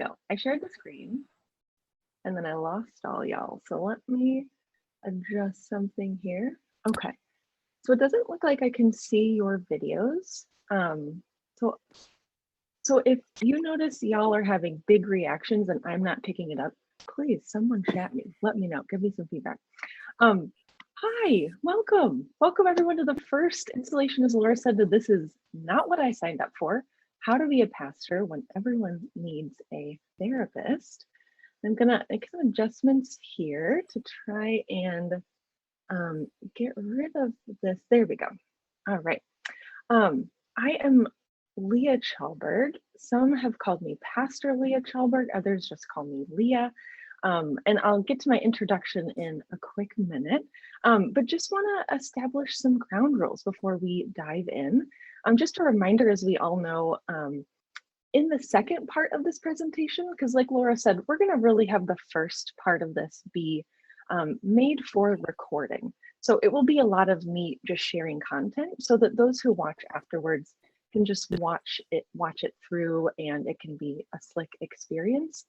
go. I shared the screen and then I lost all y'all. So let me adjust something here. Okay. So it doesn't look like I can see your videos. So if you notice y'all are having big reactions and I'm not picking it up, please someone chat me, let me know, give me some feedback. Hi, welcome everyone to the first installation. As Laura said, that this is not what I signed up for. How to be a pastor when everyone needs a therapist. I'm gonna make some adjustments here to try and get rid of this. There we go. All right. I am Leah Chalberg. Some have called me Pastor Leah Chalberg, others just call me Leah. And I'll get to my introduction in a quick minute, but just want to establish some ground rules before we dive in. Just a reminder, as we all know, in the second part of this presentation, because like Laura said, we're going to really have the first part of this be made for recording. So it will be a lot of me just sharing content so that those who watch afterwards can just watch it through, and it can be a slick experience.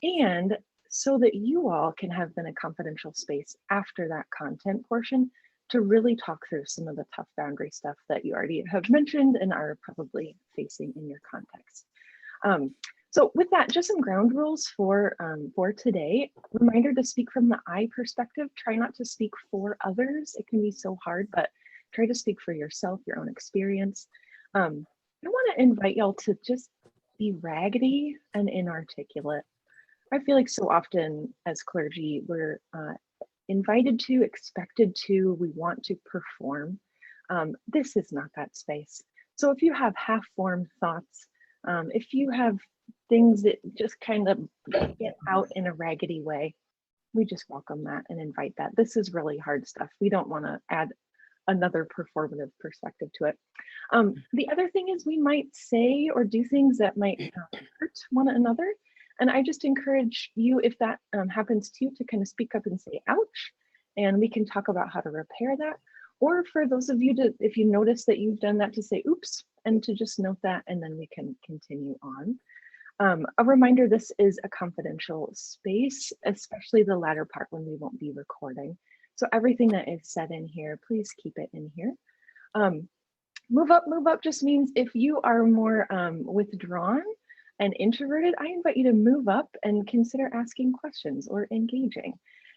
And so that you all can have then a confidential space after that content portion to really talk through some of the tough boundary stuff that you already have mentioned and are probably facing in your context. So with that, just some ground rules for today. Reminder to speak from the I perspective. Try not to speak for others. It can be so hard, but try to speak for yourself, your own experience. I want to invite y'all to just be raggedy and inarticulate. I feel like so often as clergy, we're invited to, expected to, we want to perform. This is not that space. So if you have half-formed thoughts, if you have things that just kind of get out in a raggedy way, we just welcome that and invite that. This is really hard stuff. We don't want to add another performative perspective to it. The other thing is we might say or do things that might hurt one another. And I just encourage you, if that happens to you, to kind of speak up and say, ouch, and we can talk about how to repair that. Or for those of you to, if you notice that you've done that, to say, oops, and to just note that, and then we can continue on. A reminder, this is a confidential space, especially the latter part when we won't be recording. So everything that is said in here, please keep it in here. Move up just means if you are more withdrawn and introverted, I invite you to move up and consider asking questions or engaging.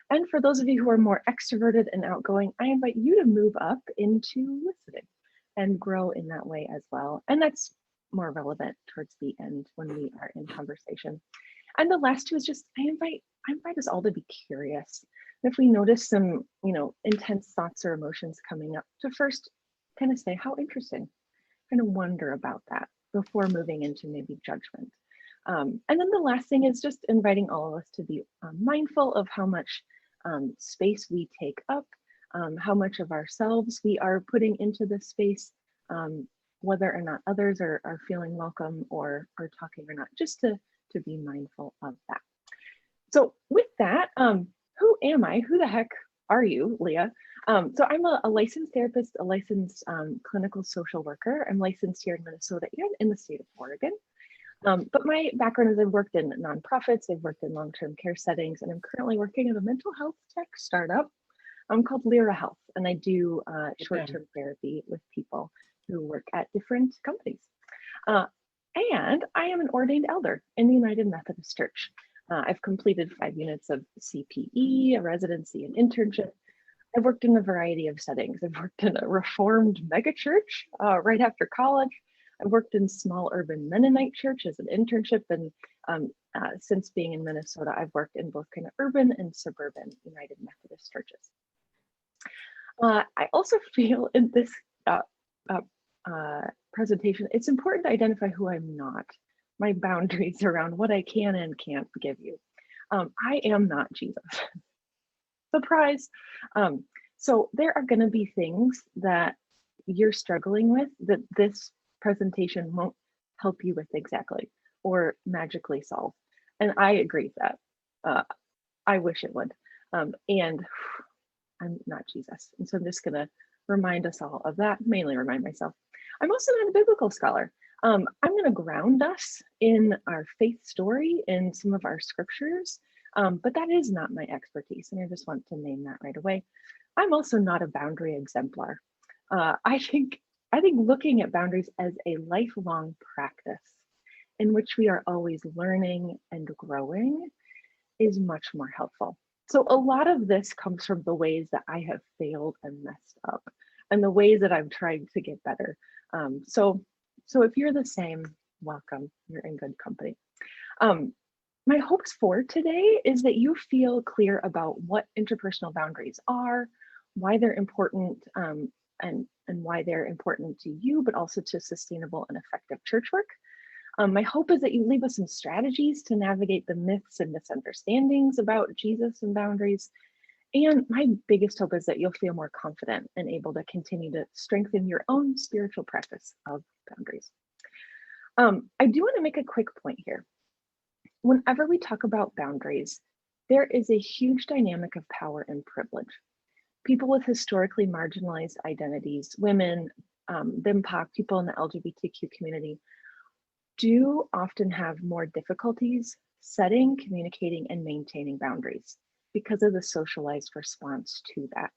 And for those of you who are more extroverted and outgoing, I invite you to move up into listening and grow in that way as well. And that's more relevant towards the end when we are in conversation. And the last two is just, I invite us all to be curious. And if we notice some, intense thoughts or emotions coming up, to first kind of say, how interesting, kind of wonder about that before moving into maybe judgment. And then the last thing is just inviting all of us to be mindful of how much space we take up, how much of ourselves we are putting into this space, whether or not others are feeling welcome or are talking or not, just to be mindful of that. So with that, who am I? Who the heck are you, Leah? So I'm a licensed therapist, a licensed clinical social worker. I'm licensed here in Minnesota and in the state of Oregon. But my background is I've worked in nonprofits, I've worked in long-term care settings, and I'm currently working at a mental health tech startup called Lyra Health. And I do short-term therapy with people who work at different companies. And I am an ordained elder in the United Methodist Church. I've completed 5 units of CPE, a residency, and internship. I've worked in a variety of settings. I've worked in a Reformed megachurch right after college. I've worked in small urban Mennonite church as an internship, and since being in Minnesota, I've worked in both kind of urban and suburban United Methodist churches. I also feel in this presentation, it's important to identify who I'm not, my boundaries around what I can and can't give you. I am not Jesus. Surprise. So there are going to be things that you're struggling with that this presentation won't help you with exactly or magically solve. And I agree with that. I wish it would. And I'm not Jesus. And so I'm just going to remind us all of that, mainly remind myself. I'm also not a biblical scholar. I'm going to ground us in our faith story in some of our scriptures, but that is not my expertise, and I just want to name that right away. I'm also not a boundary exemplar. I think looking at boundaries as a lifelong practice in which we are always learning and growing is much more helpful. So a lot of this comes from the ways that I have failed and messed up and the ways that I'm trying to get better. So if you're the same, welcome, you're in good company. My hopes for today is that you feel clear about what interpersonal boundaries are, why they're important, and why they're important to you, but also to sustainable and effective church work. My hope is that you leave us some strategies to navigate the myths and misunderstandings about Jesus and boundaries. And my biggest hope is that you'll feel more confident and able to continue to strengthen your own spiritual practice of boundaries. I do want to make a quick point here. Whenever we talk about boundaries, there is a huge dynamic of power and privilege. People with historically marginalized identities, women, BIPOC, people in the LGBTQ community, do often have more difficulties setting, communicating, and maintaining boundaries because of the socialized response to that.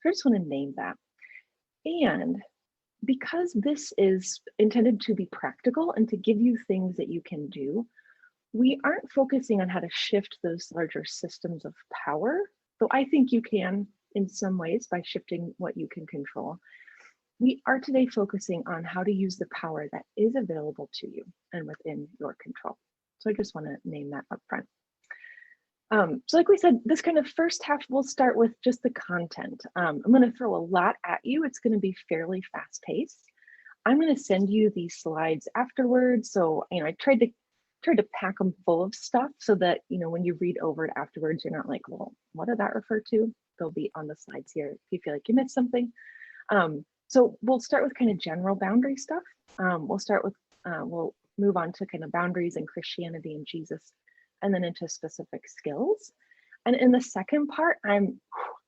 I just want to name that. And because this is intended to be practical and to give you things that you can do, we aren't focusing on how to shift those larger systems of power, though I think you can in some ways by shifting what you can control. We are today focusing on how to use the power that is available to you and within your control. So I just want to name that up front. So like we said, this kind of first half, we'll start with just the content. I'm going to throw a lot at you. It's going to be fairly fast paced. I'm going to send you these slides afterwards. So, I tried to pack them full of stuff so that, when you read over it afterwards, you're not like, well, what did that refer to? They'll be on the slides here if you feel like you missed something. So we'll start with kind of general boundary stuff. We'll move on to kind of boundaries and Christianity and Jesus, and then into specific skills. And in the second part, I'm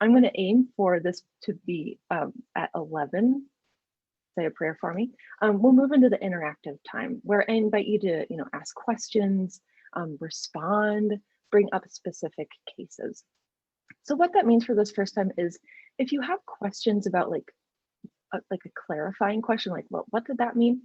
going to aim for this to be at 11. Say a prayer for me. We'll move into the interactive time where I invite you to, ask questions, respond, bring up specific cases. So what that means for this first time is if you have questions about like a clarifying question, like, well, what did that mean?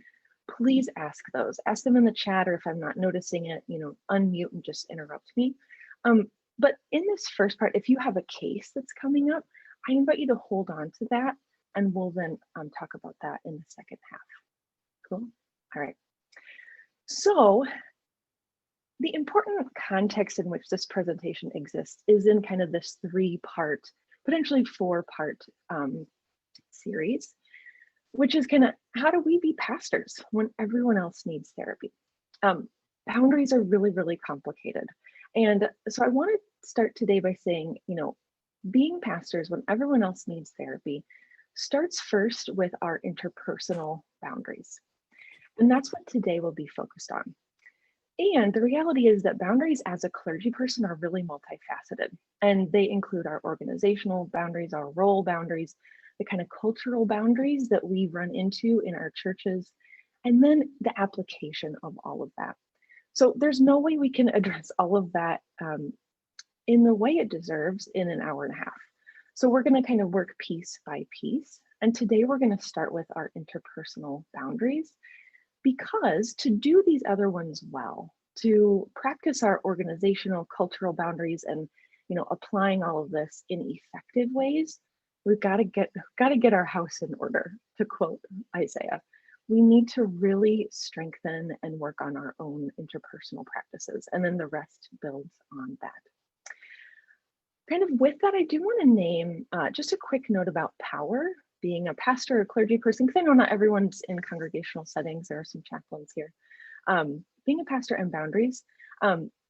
Please ask those. Ask them in the chat, or if I'm not noticing it, unmute and just interrupt me. But in this first part, if you have a case that's coming up, I invite you to hold on to that, and we'll then talk about that in the second half. Cool. All right. So the important context in which this presentation exists is in kind of this 3-part, potentially 4-part series, which is kind of how do we be pastors when everyone else needs therapy? Boundaries are really, really complicated. And so I want to start today by saying, being pastors when everyone else needs therapy starts first with our interpersonal boundaries. And that's what today will be focused on. And the reality is that boundaries as a clergy person are really multifaceted, and they include our organizational boundaries, our role boundaries, the kind of cultural boundaries that we run into in our churches, and then the application of all of that. So there's no way we can address all of that in the way it deserves in an hour and a half. So we're going to kind of work piece by piece. And today we're going to start with our interpersonal boundaries, because to do these other ones well, to practice our organizational cultural boundaries and applying all of this in effective ways, we've got to get our house in order, to quote Isaiah. We need to really strengthen and work on our own interpersonal practices, and then the rest builds on that. Kind of with that, I do want to name just a quick note about power, being a pastor or clergy person, because I know not everyone's in congregational settings. There are some chaplains here. Being a pastor and boundaries,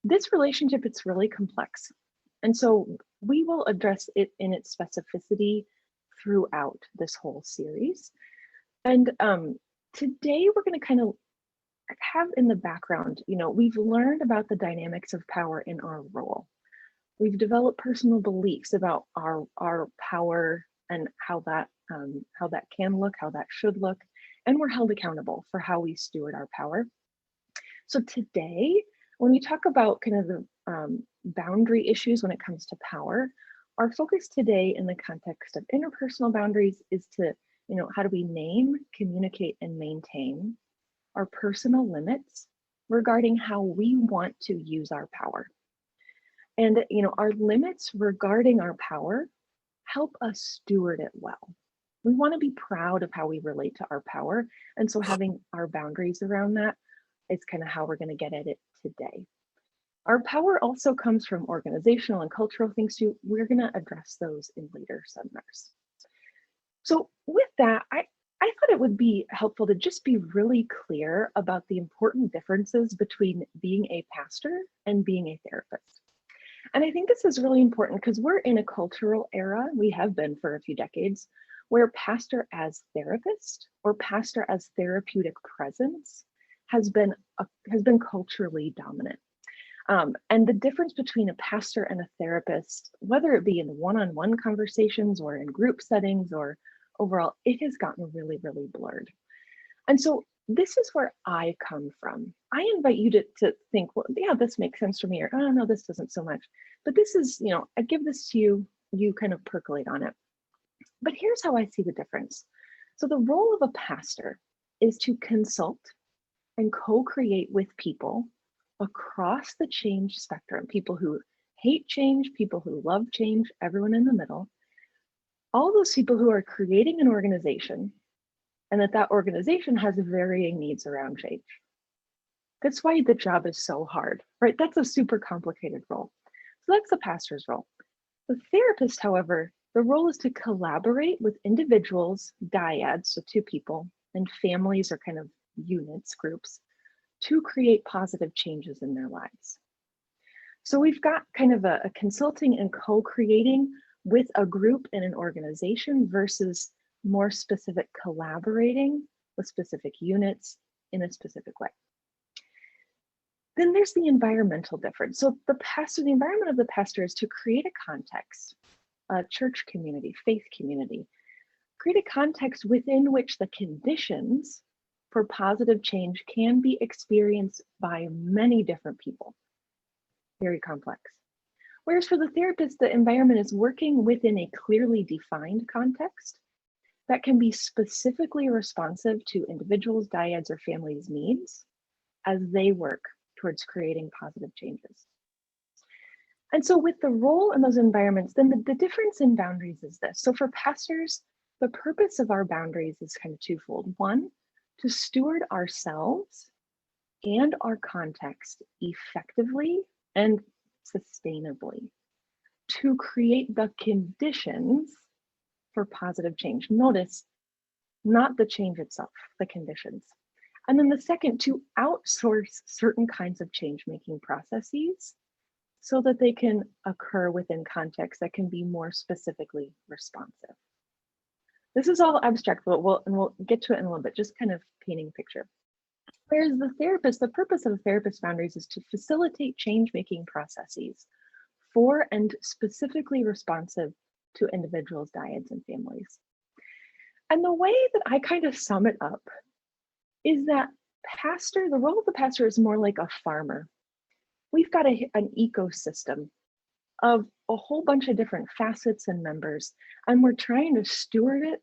this relationship, it's really complex. And so we will address it in its specificity throughout this whole series. And today we're going to kind of have in the background, we've learned about the dynamics of power in our role. We've developed personal beliefs about our power and how that can look, how that should look. and we're held accountable for how we steward our power. So today, when we talk about kind of the boundary issues when it comes to power, our focus today in the context of interpersonal boundaries is to, how do we name, communicate, and maintain our personal limits regarding how we want to use our power. And, our limits regarding our power help us steward it well. We want to be proud of how we relate to our power. And so having our boundaries around that is kind of how we're going to get at it today. Our power also comes from organizational and cultural things too. We're going to address those in later seminars. So with that, I thought it would be helpful to just be really clear about the important differences between being a pastor and being a therapist. And I think this is really important because we're in a cultural era, we have been for a few decades, where pastor as therapist or pastor as therapeutic presence has been culturally dominant. And the difference between a pastor and a therapist, whether it be in one-on-one conversations or in group settings or overall, it has gotten really, really blurred. And so this is where I come from. I invite you to think, well, yeah, this makes sense for me, or oh no, this doesn't so much. But this is, I give this to you, you kind of percolate on it. But here's how I see the difference. So the role of a pastor is to consult and co-create with people across the change spectrum, people who hate change, people who love change, everyone in the middle, all those people who are creating an organization and that organization has varying needs around change. That's why the job is so hard, right? That's a super complicated role. So that's the pastor's role. The therapist, however, the role is to collaborate with individuals, dyads, so two people, and families or kind of units, groups, to create positive changes in their lives. So we've got kind of a consulting and co-creating with a group and an organization versus more specific collaborating with specific units in a specific way. Then there's the environmental difference. So the environment of the pastor is to create a context, a church community, faith community, create a context within which the conditions for positive change can be experienced by many different people. Very complex. Whereas for the therapist, the environment is working within a clearly defined context that can be specifically responsive to individuals, dyads, or families' needs as they work towards creating positive changes. And so with the role in those environments, then the difference in boundaries is this. So for pastors, the purpose of our boundaries is kind of twofold. One, to steward ourselves and our context effectively and sustainably, to create the conditions for positive change. Notice, not the change itself, the conditions. And then the second, to outsource certain kinds of change-making processes so that they can occur within contexts that can be more specifically responsive. This is all abstract, but we'll get to it in a little bit, just kind of painting a picture. Whereas the therapist, the purpose of therapist boundaries is to facilitate change-making processes for and specifically responsive to individuals, dyads, and families. And the way that I kind of sum it up is that the role of the pastor is more like a farmer. We've got an ecosystem of a whole bunch of different facets and members, and we're trying to steward it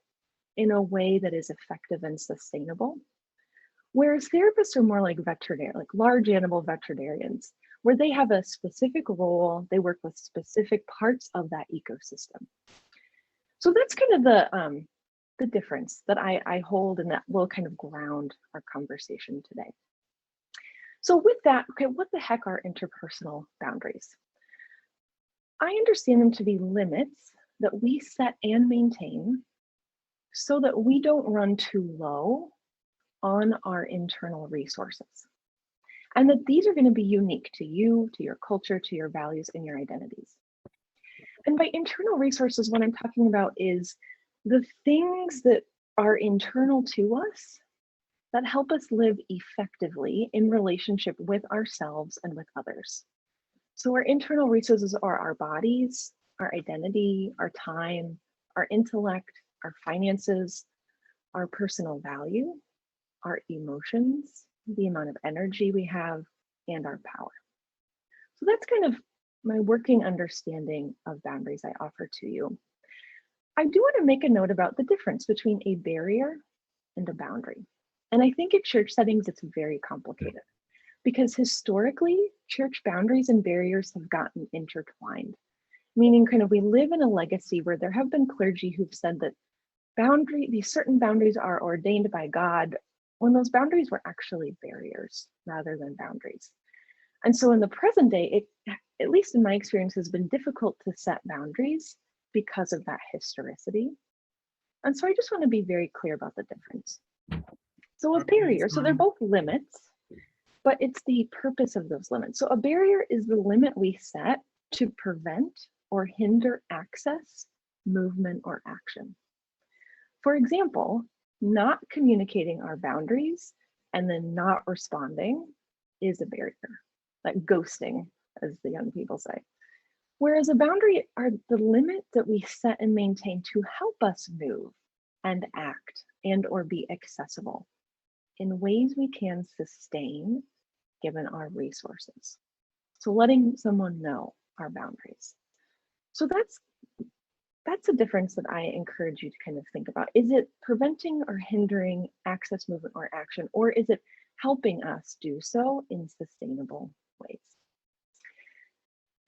in a way that is effective and sustainable. Whereas therapists are more like veterinarians, like large animal veterinarians, where they have a specific role, they work with specific parts of that ecosystem. So that's kind of the difference that I hold, and that will kind of ground our conversation today. So with that, okay, what the heck are interpersonal boundaries? I understand them to be limits that we set and maintain so that we don't run too low on our internal resources. And that these are going to be unique to you, to your culture, to your values, and your identities. And by internal resources, what I'm talking about is the things that are internal to us that help us live effectively in relationship with ourselves and with others. So our internal resources are our bodies, our identity, our time, our intellect, our finances, our personal value, our emotions, the amount of energy we have, and our power. So that's kind of my working understanding of boundaries I offer to you. I do want to make a note about the difference between a barrier and a boundary. And I think in church settings, it's very complicated because historically, church boundaries and barriers have gotten intertwined, meaning kind of we live in a legacy where there have been clergy who've said that these certain boundaries are ordained by God when those boundaries were actually barriers rather than boundaries. And so in the present day, it, at least in my experience, has been difficult to set boundaries because of that historicity. And so I just want to be very clear about the difference. So a barrier, so they're both limits, but it's the purpose of those limits. So a barrier is the limit we set to prevent or hinder access, movement, or action. For example, not communicating our boundaries and then not responding is a barrier, like ghosting, as the young people say. Whereas a boundary are the limit that we set and maintain to help us move and act and or be accessible in ways we can sustain given our resources. So letting someone know our boundaries. So that's a difference that I encourage you to kind of think about. Is it preventing or hindering access, movement, or action, or is it helping us do so in sustainable ways?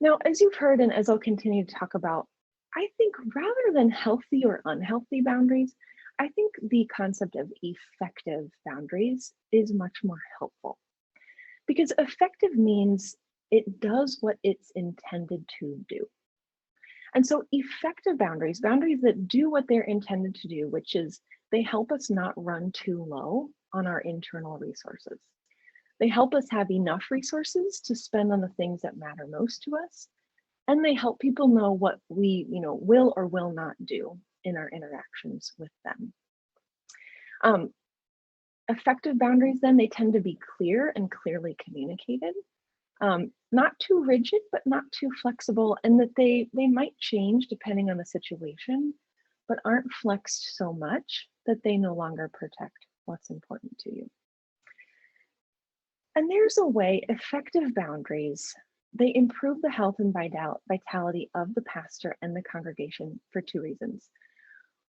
Now, as you've heard, and as I'll continue to talk about, I think rather than healthy or unhealthy boundaries, I think the concept of effective boundaries is much more helpful. Because effective means it does what it's intended to do. And so effective boundaries that do what they're intended to do, which is they help us not run too low on our internal resources. They help us have enough resources to spend on the things that matter most to us. And they help people know what we, will or will not do in our interactions with them. Effective boundaries, then, they tend to be clear and clearly communicated. Not too rigid, but not too flexible, and that they might change depending on the situation, but aren't flexed so much that they no longer protect what's important to you. And there's a way effective boundaries, they improve the health and vitality of the pastor and the congregation for two reasons.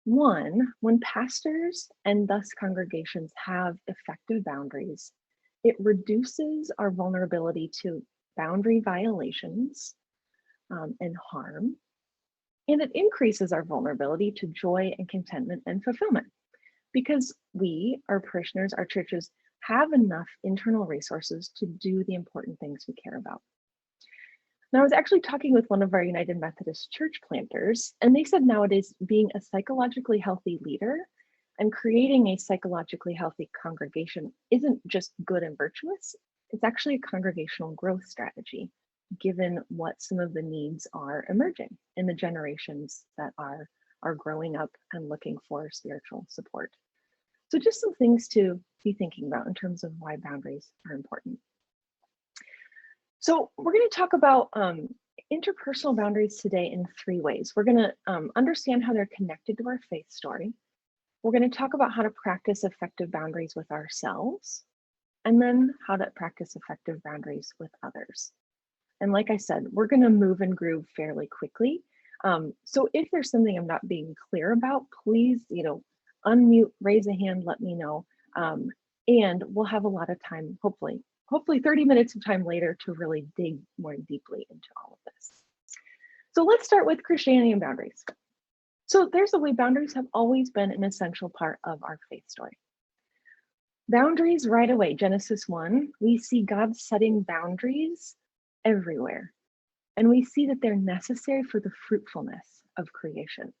One, when pastors and thus congregations have effective boundaries, it reduces our vulnerability to boundary violations and harm, and it increases our vulnerability to joy and contentment and fulfillment because we, our parishioners, our churches, have enough internal resources to do the important things we care about. Now, I was actually talking with one of our United Methodist Church planters, and they said nowadays being a psychologically healthy leader and creating a psychologically healthy congregation isn't just good and virtuous, it's actually a congregational growth strategy, given what some of the needs are emerging in the generations that are growing up and looking for spiritual support. So just some things to be thinking about in terms of why boundaries are important. So we're going to talk about interpersonal boundaries today in three ways. We're going to understand how they're connected to our faith story. We're going to talk about how to practice effective boundaries with ourselves, and then how to practice effective boundaries with others. And like I said, we're going to move and groove fairly quickly. So if there's something I'm not being clear about, please, unmute, raise a hand, let me know. And we'll have a lot of time, hopefully 30 minutes of time later to really dig more deeply into all of this. So let's start with Christianity and boundaries. So there's a way boundaries have always been an essential part of our faith story. Boundaries right away, Genesis 1, we see God setting boundaries everywhere. And we see that they're necessary for the fruitfulness of creation.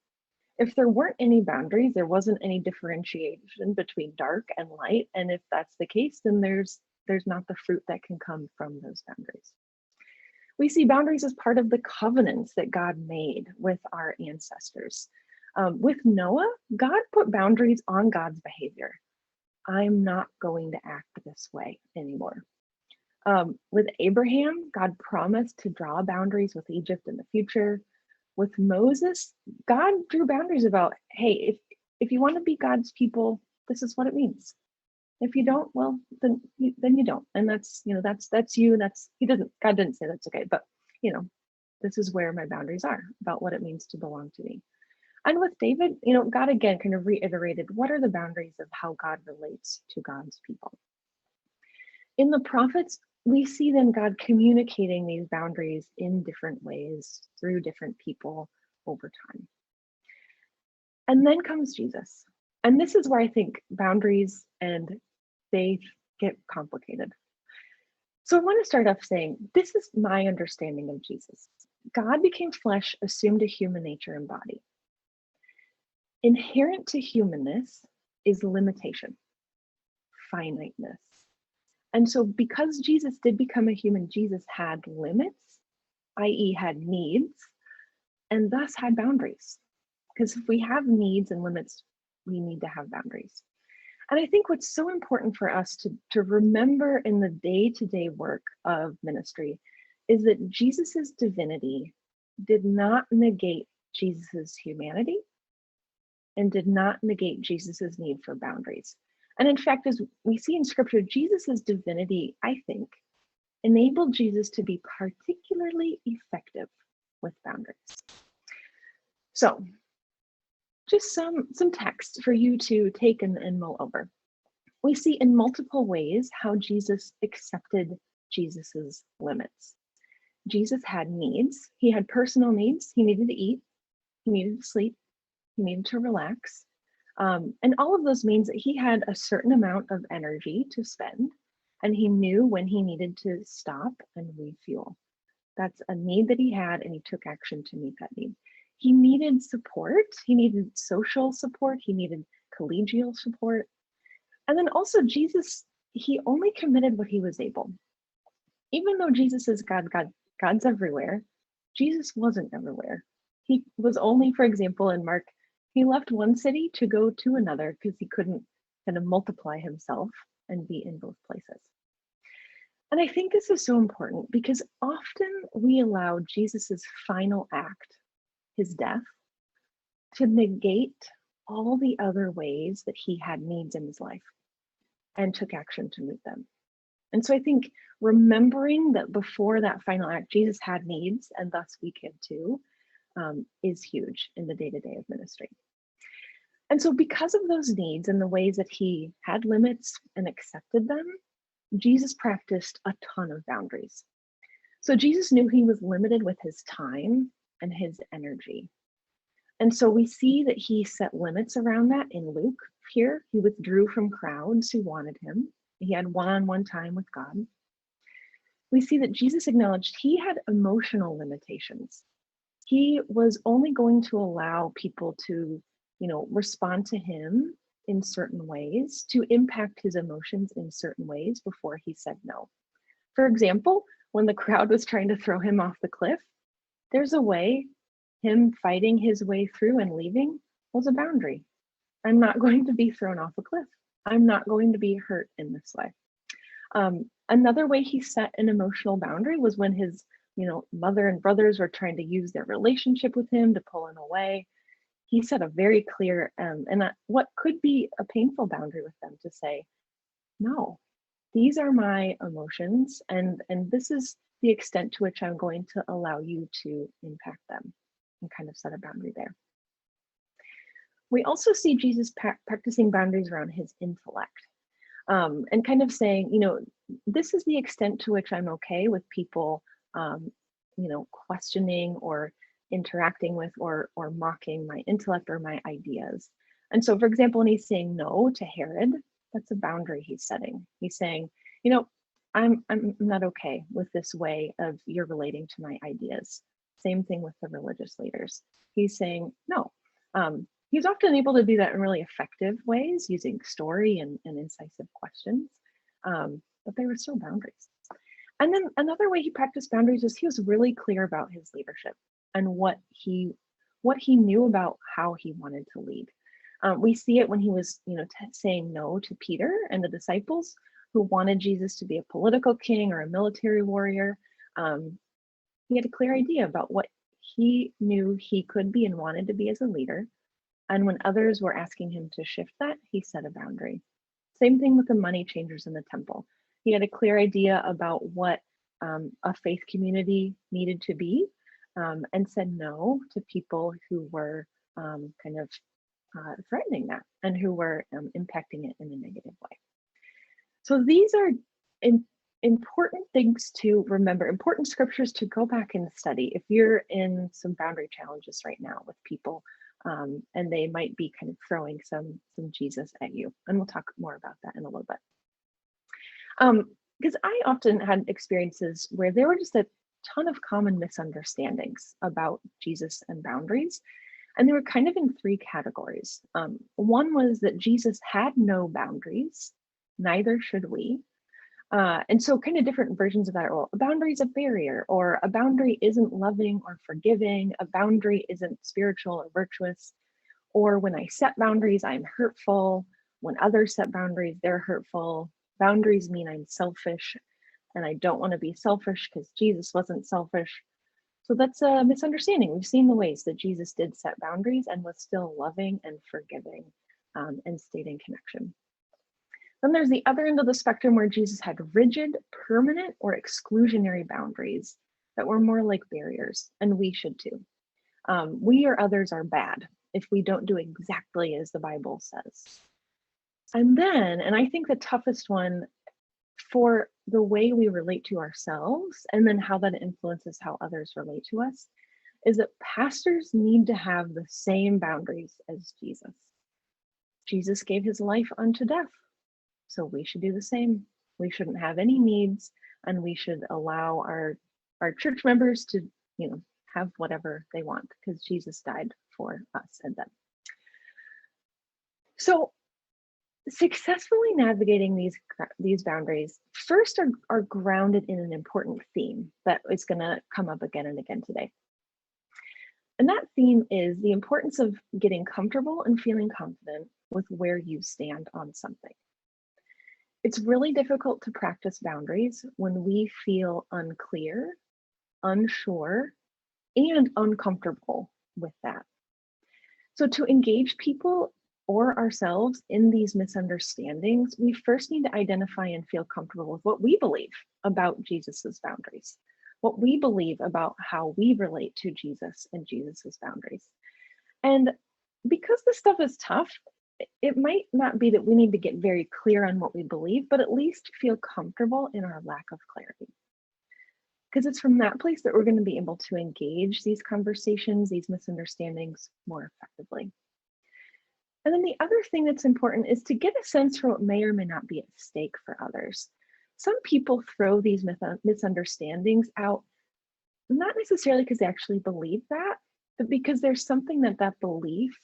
If there weren't any boundaries, there wasn't any differentiation between dark and light. And if that's the case, then there's not the fruit that can come from those boundaries. We see boundaries as part of the covenants that God made with our ancestors. With Noah, God put boundaries on God's behavior. I'm not going to act this way anymore. With Abraham, God promised to draw boundaries with Egypt in the future. With Moses, God drew boundaries about, hey, if you want to be God's people, this is what it means. If you don't, well, then you don't. And that's, that's you. God didn't say that's okay, but this is where my boundaries are about what it means to belong to me. And with David, God again kind of reiterated what are the boundaries of how God relates to God's people. In the prophets, we see then God communicating these boundaries in different ways through different people over time. And then comes Jesus. And this is where I think boundaries and faith get complicated. So I want to start off saying, this is my understanding of Jesus. God became flesh, assumed a human nature and body. Inherent to humanness is limitation, finiteness. And so because Jesus did become a human, Jesus had limits, i.e. had needs, and thus had boundaries. Because if we have needs and limits, we need to have boundaries. And I think what's so important for us to remember in the day-to-day work of ministry is that Jesus's divinity did not negate Jesus's humanity and did not negate Jesus's need for boundaries. And in fact, as we see in scripture, Jesus's divinity, I think, enabled Jesus to be particularly effective with boundaries. So just some text for you to take and mull over. We see in multiple ways how Jesus accepted Jesus's limits. Jesus had needs. He had personal needs. He needed to eat. He needed to sleep. He needed to relax. And all of those means that he had a certain amount of energy to spend, and he knew when he needed to stop and refuel. That's a need that he had, and he took action to meet that need. He needed support. He needed social support. He needed collegial support. And then also Jesus, he only committed what he was able. Even though Jesus is God, God's everywhere, Jesus wasn't everywhere. He was only, for example, in Mark, he left one city to go to another because he couldn't kind of multiply himself and be in both places. And I think this is so important because often we allow Jesus's final act, his death, to negate all the other ways that he had needs in his life and took action to meet them. And so I think remembering that before that final act, Jesus had needs, and thus we can too, is huge in the day-to-day of ministry. And so because of those needs and the ways that he had limits and accepted them, Jesus practiced a ton of boundaries. So Jesus knew he was limited with his time and his energy. And so we see that he set limits around that in Luke here. He withdrew from crowds who wanted him. He had one-on-one time with God. We see that Jesus acknowledged he had emotional limitations. He was only going to allow people to, respond to him in certain ways, to impact his emotions in certain ways before he said no. For example, when the crowd was trying to throw him off the cliff, there's a way. Him fighting his way through and leaving was a boundary. I'm not going to be thrown off a cliff. I'm not going to be hurt in this way. Another way he set an emotional boundary was when his, mother and brothers were trying to use their relationship with him to pull him away. He set a very clear what could be a painful boundary with them to say, no, these are my emotions, and this is the extent to which I'm going to allow you to impact them, and kind of set a boundary there. We also see Jesus practicing boundaries around his intellect, and kind of saying, this is the extent to which I'm okay with people, questioning or interacting with or mocking my intellect or my ideas. And so, for example, when he's saying no to Herod, that's a boundary he's setting. He's saying, I'm not okay with this way of you're relating to my ideas. Same thing with the religious leaders. He's saying no. He's often able to do that in really effective ways, using story and incisive questions, but they were still boundaries. And then another way he practiced boundaries was he was really clear about his leadership and what he knew about how he wanted to lead. We see it when he was, saying no to Peter and the disciples who wanted Jesus to be a political king or a military warrior. He had a clear idea about what he knew he could be and wanted to be as a leader. And when others were asking him to shift that, he set a boundary, Same thing with the money changers in the temple. He had a clear idea about what a faith community needed to be, and said no to people who were kind of threatening that and who were impacting it in a negative way. So these are important things to remember, important scriptures to go back and study if you're in some boundary challenges right now with people, and they might be kind of throwing some Jesus at you. And we'll talk more about that in a little bit. Because I often had experiences where there were just a ton of common misunderstandings about Jesus and boundaries. And they were kind of in three categories. One was that Jesus had no boundaries, neither should we. And so kind of different versions of that. Well, a boundary is a barrier, or a boundary isn't loving or forgiving. A boundary isn't spiritual or virtuous. Or when I set boundaries, I'm hurtful. When others set boundaries, they're hurtful. Boundaries mean I'm selfish, and I don't want to be selfish because Jesus wasn't selfish. So that's a misunderstanding. We've seen the ways that Jesus did set boundaries and was still loving and forgiving, and stayed in connection. Then there's the other end of the spectrum where Jesus had rigid, permanent, or exclusionary boundaries that were more like barriers, and we should too. We or others are bad if we don't do exactly as the Bible says. And then, and I think the toughest one for the way we relate to ourselves and then how that influences how others relate to us, is that pastors need to have the same boundaries as Jesus. Jesus gave his life unto death, so we should do the same. We shouldn't have any needs, and we should allow our church members to, have whatever they want, because Jesus died for us and them. So successfully navigating these boundaries first are grounded in an important theme that is going to come up again and again today. And that theme is the importance of getting comfortable and feeling confident with where you stand on something. It's really difficult to practice boundaries when we feel unclear, unsure, and uncomfortable with that. So to engage people or ourselves in these misunderstandings, we first need to identify and feel comfortable with what we believe about Jesus's boundaries, what we believe about how we relate to Jesus and Jesus's boundaries. And because this stuff is tough, it might not be that we need to get very clear on what we believe, but at least feel comfortable in our lack of clarity. Because it's from that place that we're going to be able to engage these conversations, these misunderstandings more effectively. And then the other thing that's important is to get a sense for what may or may not be at stake for others. Some people throw these misunderstandings out, not necessarily because they actually believe that, but because there's something that belief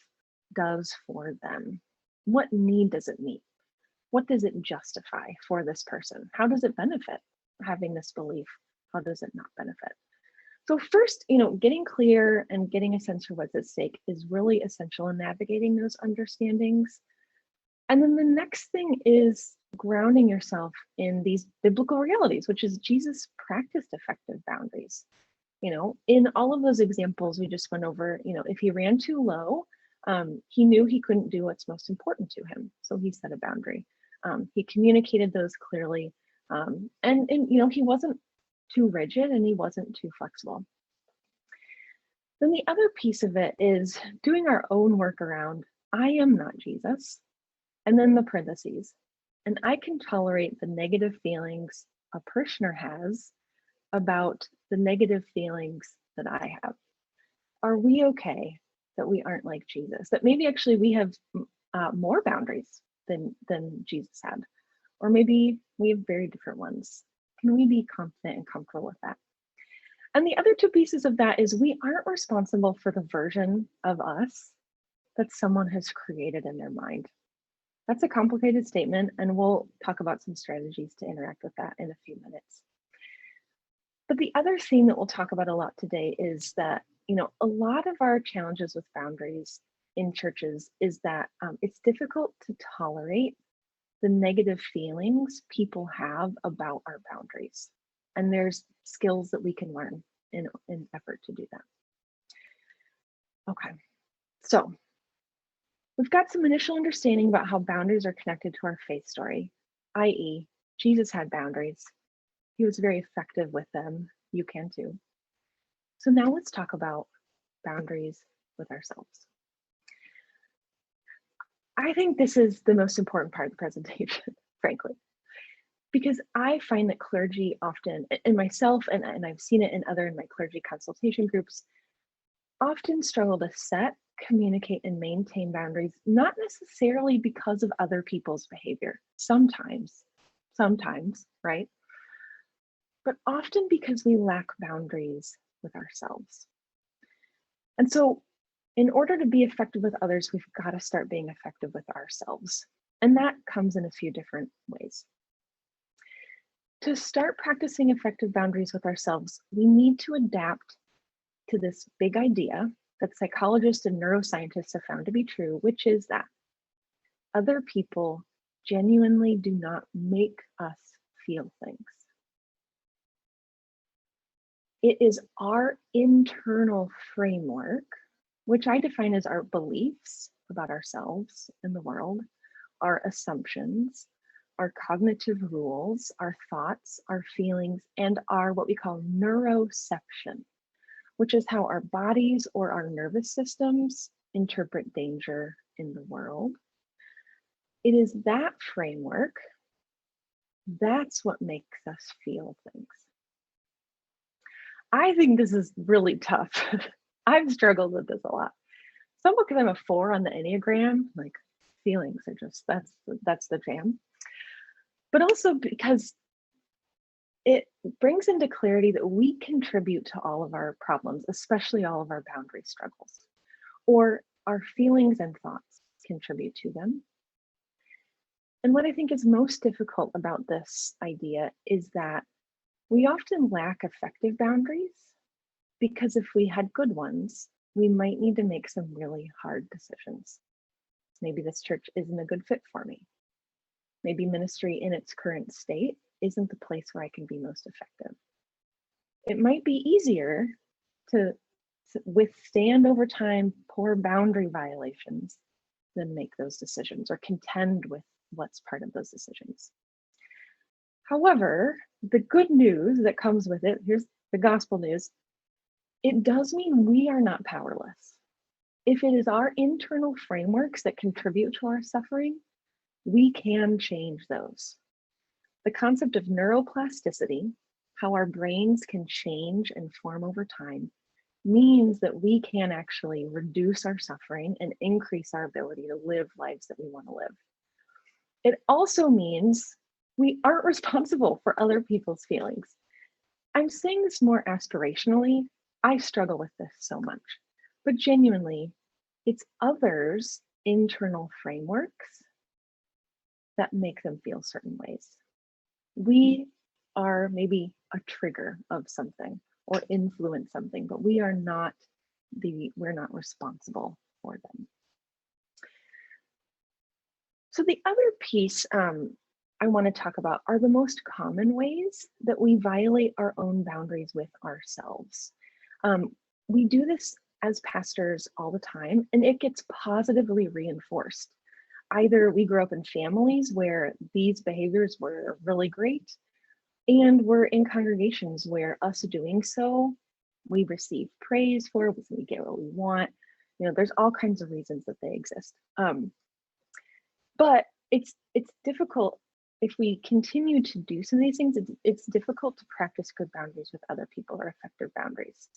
does for them. What need does it meet? What does it justify for this person? How does it benefit having this belief? How does it not benefit? So first, getting clear and getting a sense for what's at stake is really essential in navigating those understandings. And then the next thing is grounding yourself in these biblical realities, which is Jesus practiced effective boundaries. In all of those examples we just went over, if he ran too low, he knew he couldn't do what's most important to him. So he set a boundary. He communicated those clearly. And he wasn't too rigid and he wasn't too flexible. Then the other piece of it is doing our own work around, I am not Jesus. And then the parentheses, and I can tolerate the negative feelings a parishioner has about the negative feelings that I have. Are we okay that we aren't like Jesus? That maybe actually we have more boundaries than Jesus had, or maybe we have very different ones. Can we be confident and comfortable with that? And the other two pieces of that is we aren't responsible for the version of us that someone has created in their mind. That's a complicated statement, and we'll talk about some strategies to interact with that in a few minutes. But the other thing that we'll talk about a lot today is that, a lot of our challenges with boundaries in churches is that it's difficult to tolerate the negative feelings people have about our boundaries. And there's skills that we can learn in effort to do that. Okay, so We've got some initial understanding about how boundaries are connected to our faith story, i.e., Jesus had boundaries. He was very effective with them. You can too. So now let's talk about boundaries with ourselves. I think this is the most important part of the presentation, frankly, because I find that clergy often, and myself, and I've seen it in my clergy consultation groups, often struggle to set, communicate, and maintain boundaries, not necessarily because of other people's behavior. Sometimes, right? But often because we lack boundaries with ourselves. And so in order to be effective with others, we've got to start being effective with ourselves. And that comes in a few different ways. To start practicing effective boundaries with ourselves, we need to adapt to this big idea that psychologists and neuroscientists have found to be true, which is that other people genuinely do not make us feel things. It is our internal framework, which I define as our beliefs about ourselves and the world, our assumptions, our cognitive rules, our thoughts, our feelings, and our what we call neuroception, which is how our bodies or our nervous systems interpret danger in the world. It is that framework, that's what makes us feel things. I think this is really tough. I've struggled with this a lot. Some because I'm a 4 on the Enneagram, like feelings are just, that's the jam. But also because it brings into clarity that we contribute to all of our problems, especially all of our boundary struggles, or our feelings and thoughts contribute to them. And what I think is most difficult about this idea is that we often lack effective boundaries because if we had good ones, we might need to make some really hard decisions. Maybe this church isn't a good fit for me. Maybe ministry in its current state isn't the place where I can be most effective. It might be easier to withstand over time poor boundary violations than make those decisions or contend with what's part of those decisions. However, the good news that comes with it, here's the gospel news, it does mean we are not powerless. If it is our internal frameworks that contribute to our suffering, we can change those. The concept of neuroplasticity, how our brains can change and form over time, means that we can actually reduce our suffering and increase our ability to live lives that we want to live. It also means we aren't responsible for other people's feelings. I'm saying this more aspirationally. I struggle with this so much, but genuinely, it's others' internal frameworks that make them feel certain ways. We are maybe a trigger of something or influence something, but we're not responsible for them. So the other piece I want to talk about are the most common ways that we violate our own boundaries with ourselves. We do this as pastors all the time, and it gets positively reinforced. Either we grew up in families where these behaviors were really great, and we're in congregations where us doing so, we receive praise for, we get what we want. You know, there's all kinds of reasons that they exist. But it's difficult if we continue to do some of these things. It's difficult to practice good boundaries with other people or effective boundaries.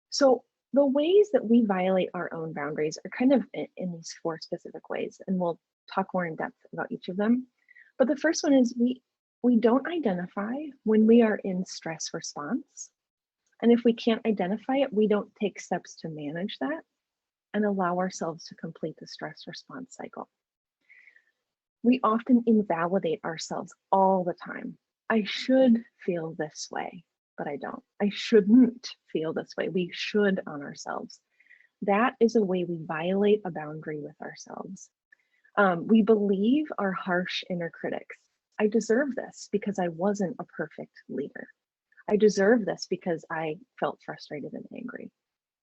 So the ways that we violate our own boundaries are kind of in these 4 specific ways, and we'll talk more in depth about each of them. But the first one is we don't identify when we are in stress response. And if we can't identify it, we don't take steps to manage that and allow ourselves to complete the stress response cycle. We often invalidate ourselves all the time. I should feel this way, but I don't. I shouldn't feel this way. We should on ourselves. That is a way we violate a boundary with ourselves. We believe our harsh inner critics. I deserve this because I wasn't a perfect leader. I deserve this because I felt frustrated and angry.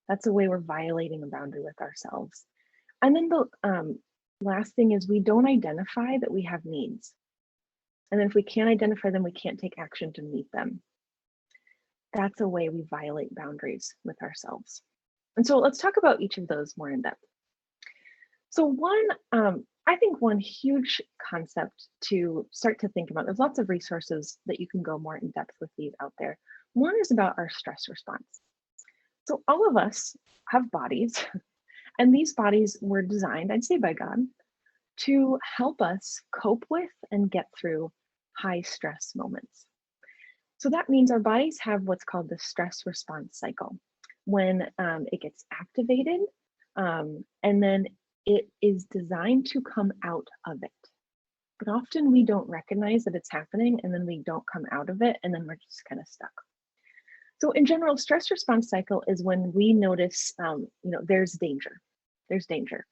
That's a way we're violating a boundary with ourselves. And then the last thing is we don't identify that we have needs. And then if we can't identify them, we can't take action to meet them. That's a way we violate boundaries with ourselves. And so let's talk about each of those more in depth. So I think one huge concept to start to think about, there's lots of resources that you can go more in depth with these out there. One is about our stress response. So all of us have bodies, and these bodies were designed, I'd say by God, to help us cope with and get through high stress moments. So that means our bodies have what's called the stress response cycle. When it gets activated, and then it is designed to come out of it. But often we don't recognize that it's happening, and then we don't come out of it, and then we're just kind of stuck. So in general, stress response cycle is when we notice, there's danger. There's danger.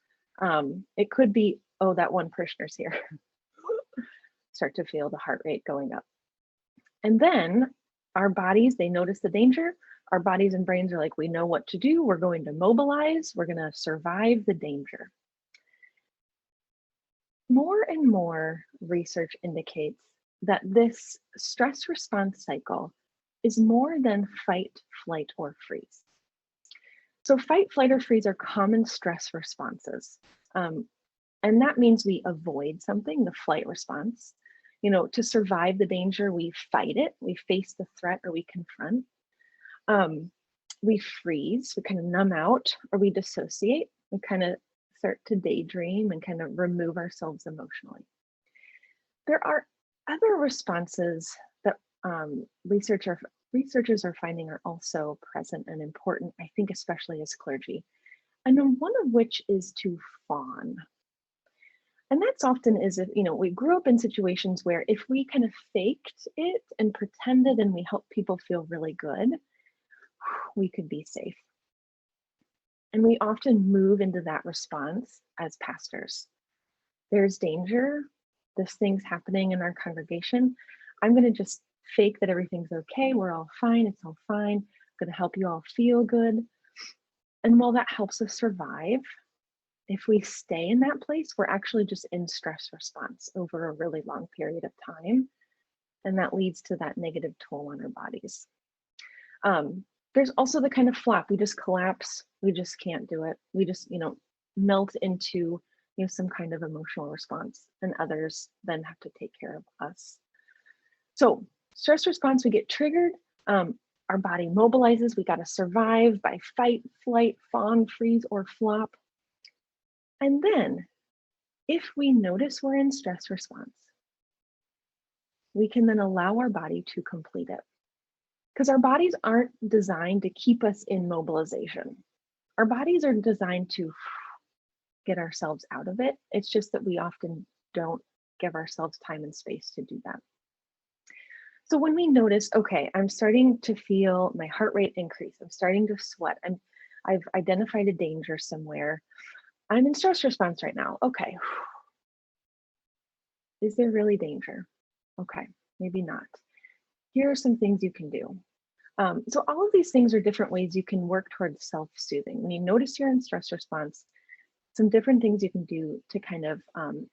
It could be, oh, that one parishioner's here. Start to feel the heart rate going up. And then our bodies, they notice the danger. Our bodies and brains are like, we know what to do. We're going to mobilize. We're going to survive the danger. More and more research indicates that this stress response cycle is more than fight, flight, or freeze. So fight, flight, or freeze are common stress responses. And that means we avoid something, the flight response. To survive the danger, we fight it, we face the threat, or we confront. We freeze, we kind of numb out, or we dissociate. We kind of start to daydream and kind of remove ourselves emotionally. There are other responses that researchers are finding are also present and important, I think, especially as clergy. And then one of which is to fawn. And that's often is if, we grew up in situations where if we kind of faked it and pretended and we helped people feel really good, we could be safe. And we often move into that response as pastors. There's danger, this thing's happening in our congregation. I'm going to just fake that everything's okay. We're all fine. It's all fine. I'm going to help you all feel good. And while that helps us survive, if we stay in that place, we're actually just in stress response over a really long period of time. And that leads to that negative toll on our bodies. There's also the kind of flap. We just collapse. We just can't do it. We just, melt into, some kind of emotional response, and others then have to take care of us. So stress response, we get triggered. Our body mobilizes. We got to survive by fight, flight, fawn, freeze, or flop. And then if we notice we're in stress response, we can then allow our body to complete it. Because our bodies aren't designed to keep us in mobilization. Our bodies are designed to get ourselves out of it. It's just that we often don't give ourselves time and space to do that. So when we notice, okay, I'm starting to feel my heart rate increase, I'm starting to sweat, I've identified a danger somewhere, I'm in stress response right now. Okay. Is there really danger? Okay, maybe not. Here are some things you can do. So all of these things are different ways you can work towards self-soothing. When you notice you're in stress response, some different things you can do to kind of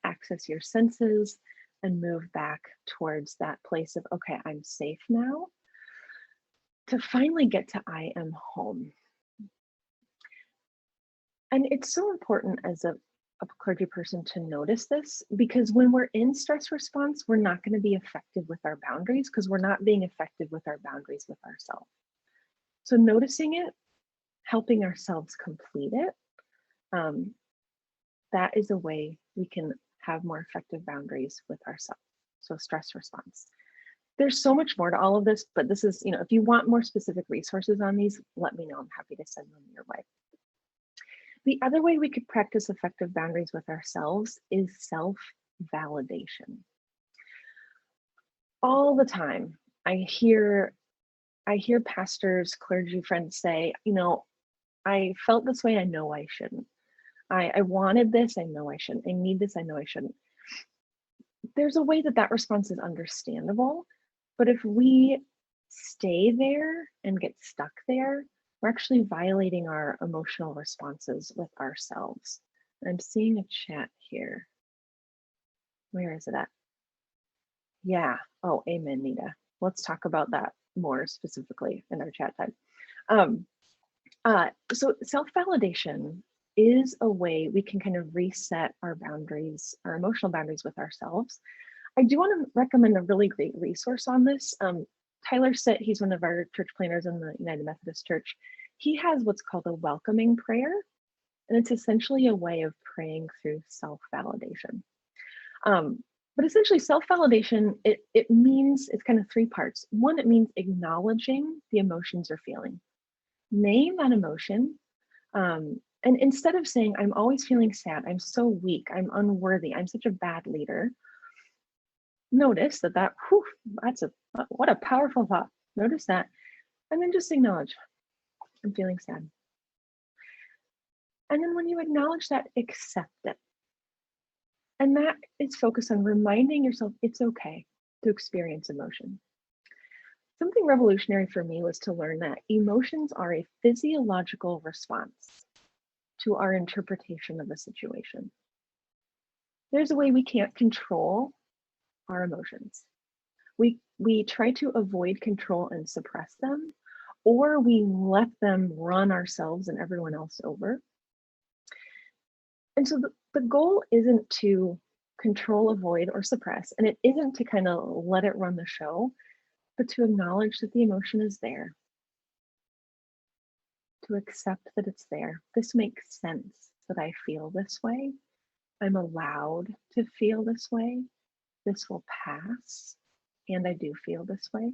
access your senses and move back towards that place of, okay, I'm safe now, to finally get to I am home. And it's so important as a clergy person to notice this, because when we're in stress response, we're not going to be effective with our boundaries because we're not being effective with our boundaries with ourselves. So noticing it, helping ourselves complete it, that is a way we can have more effective boundaries with ourselves. So stress response. There's so much more to all of this, but this is, if you want more specific resources on these, let me know. I'm happy to send them your way. The other way we could practice effective boundaries with ourselves is self-validation. All the time, I hear pastors, clergy friends say, I felt this way, I know I shouldn't. I wanted this, I know I shouldn't. I need this, I know I shouldn't. There's a way that response is understandable, but if we stay there and get stuck there, we're actually violating our emotional responses with ourselves. I'm seeing a chat here. Where is it at? Yeah. Oh, amen, Nita. Let's talk about that more specifically in our chat time. So self-validation is a way we can kind of reset our boundaries, our emotional boundaries with ourselves. I do want to recommend a really great resource on this. Tyler Sitt, he's one of our church planners in the United Methodist Church. He has what's called a welcoming prayer, and it's essentially a way of praying through self-validation. But essentially self-validation, it means, it's kind of three parts. One, it means acknowledging the emotions you're feeling. Name that emotion. And instead of saying, I'm always feeling sad, I'm so weak, I'm unworthy, I'm such a bad leader, notice that, whew, what a powerful thought. Notice that, and then just acknowledge, I'm feeling sad. And then when you acknowledge that, accept it. And that is focused on reminding yourself it's okay to experience emotion. Something revolutionary for me was to learn that emotions are a physiological response to our interpretation of a situation. There's a way we can't control our emotions. We try to avoid control and suppress them, or we let them run ourselves and everyone else over. And so the goal isn't to control, avoid, or suppress, and it isn't to kind of let it run the show, but to acknowledge that the emotion is there, to accept that it's there. This makes sense that I feel this way. I'm allowed to feel this way. This will pass, and I do feel this way.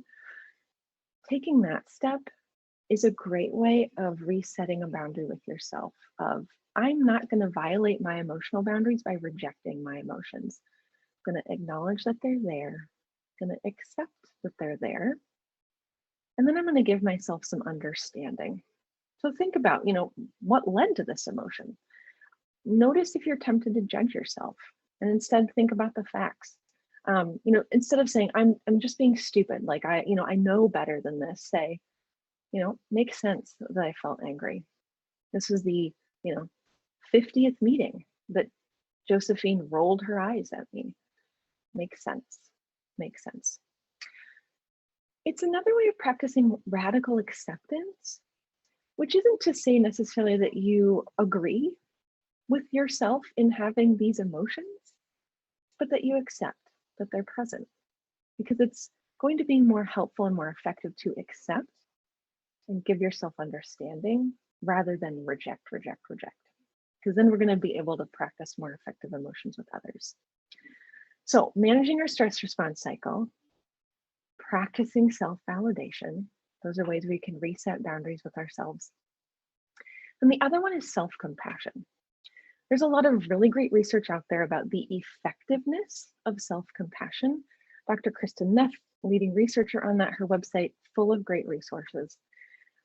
Taking that step is a great way of resetting a boundary with yourself of, I'm not going to violate my emotional boundaries by rejecting my emotions. I'm going to acknowledge that they're there, I'm going to accept that they're there, and then I'm going to give myself some understanding. So think about, what led to this emotion. Notice if you're tempted to judge yourself, and instead think about the facts. Instead of saying, I'm just being stupid, like I know better than this, say, makes sense that I felt angry. This was the, 50th meeting that Josephine rolled her eyes at me. Makes sense. Makes sense. It's another way of practicing radical acceptance, which isn't to say necessarily that you agree with yourself in having these emotions, but that you accept that they're present, because it's going to be more helpful and more effective to accept and give yourself understanding rather than reject. Because then we're going to be able to practice more effective emotions with others. So managing our stress response cycle, practicing self-validation, those are ways we can reset boundaries with ourselves. And the other one is self-compassion. There's a lot of really great research out there about the effectiveness of self-compassion. Dr. Kristen Neff, leading researcher on that, her website full of great resources.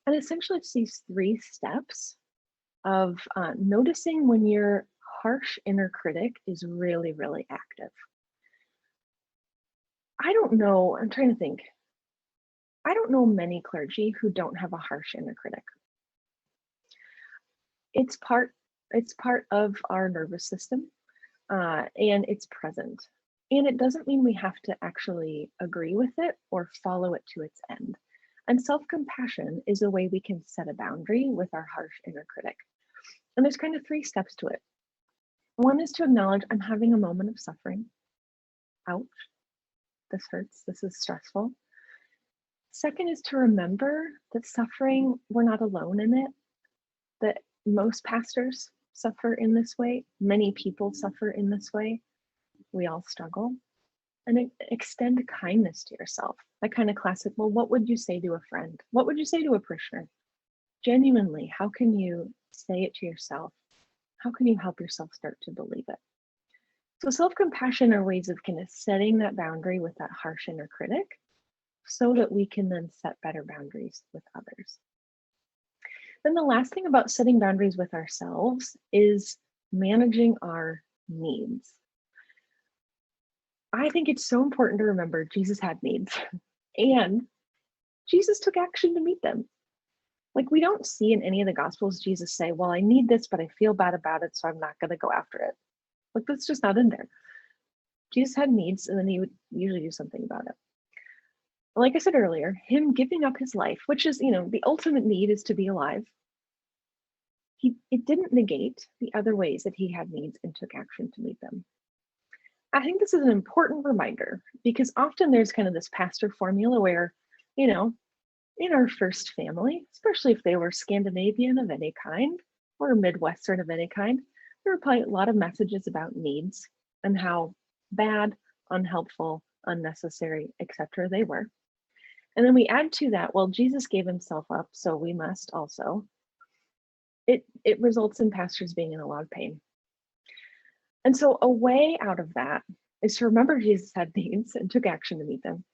And essentially it's these 3 steps of noticing when your harsh inner critic is really, really active. I don't know, I'm trying to think. I don't know many clergy who don't have a harsh inner critic. It's part of our nervous system, and it's present. And it doesn't mean we have to actually agree with it or follow it to its end. And self-compassion is a way we can set a boundary with our harsh inner critic. And there's kind of 3 steps to it. One is to acknowledge I'm having a moment of suffering. Ouch, this hurts, this is stressful. Second is to remember that suffering, we're not alone in it, that most pastors suffer in this way, many people suffer in this way, we all struggle. And extend kindness to yourself. That kind of classic, well, what would you say to a friend? What would you say to a parishioner? Genuinely, how can you say it to yourself? How can you help yourself start to believe it? So self-compassion are ways of kind of setting that boundary with that harsh inner critic so that we can then set better boundaries with others. Then the last thing about setting boundaries with ourselves is managing our needs. I think it's so important to remember Jesus had needs and Jesus took action to meet them. Like, we don't see in any of the Gospels Jesus say, well, I need this, but I feel bad about it, so I'm not going to go after it. Like, that's just not in there. Jesus had needs, and then he would usually do something about it. Like I said earlier, him giving up his life, which is, the ultimate need is to be alive. It didn't negate the other ways that he had needs and took action to meet them. I think this is an important reminder because often there's kind of this pastor formula where, in our first family, especially if they were Scandinavian of any kind or Midwestern of any kind, there were probably a lot of messages about needs and how bad, unhelpful, unnecessary, etc. they were. And then we add to that, well, Jesus gave himself up, so we must also. It results in pastors being in a lot of pain. And so a way out of that is to remember Jesus had needs and took action to meet them.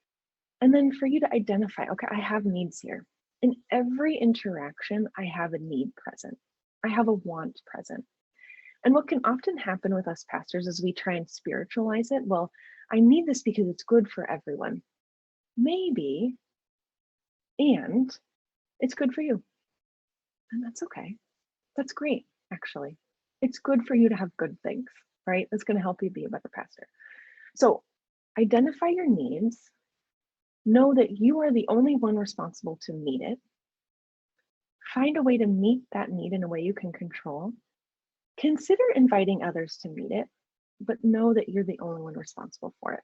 And then for you to identify, okay, I have needs here. In every interaction, I have a need present. I have a want present. And what can often happen with us pastors is we try and spiritualize it. Well, I need this because it's good for everyone. Maybe, and it's good for you. And that's okay. That's great, actually. It's good for you to have good things, right? That's going to help you be a better pastor. So identify your needs. Know that you are the only one responsible to meet it. Find a way to meet that need in a way you can control. Consider inviting others to meet it, but know that you're the only one responsible for it.